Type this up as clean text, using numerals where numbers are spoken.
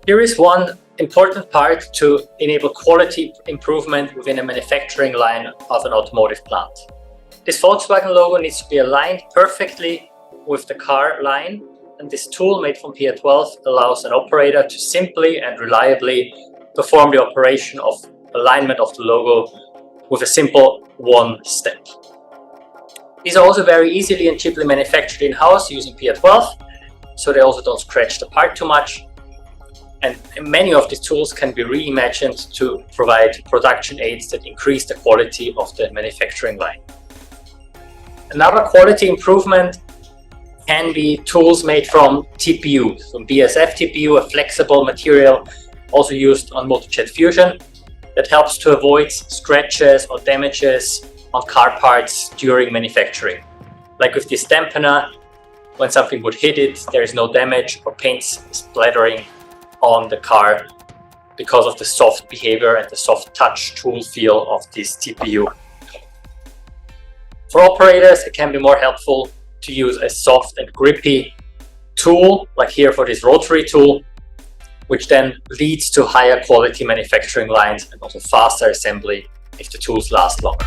Here is one important part to enable quality improvement within a manufacturing line of an automotive plant. This Volkswagen logo needs to be aligned perfectly with the car line, and this tool made from PR12 allows an operator to simply and reliably perform the operation of alignment of the logo with a simple one step. These are also very easily and cheaply manufactured in-house using PR12, so they also don't scratch the part too much. And many of these tools can be reimagined to provide production aids that increase the quality of the manufacturing line. Another quality improvement can be tools made from TPU, from BSF TPU, a flexible material also used on multi-jet fusion that helps to avoid scratches or damages on car parts during manufacturing. Like with this dampener, when something would hit it, there is no damage or paint splattering on the car because of the soft behavior and the soft touch tool feel of this TPU. For operators, it can be more helpful to use a soft and grippy tool, like here for this rotary tool, which then leads to higher quality manufacturing lines and also faster assembly if the tools last longer.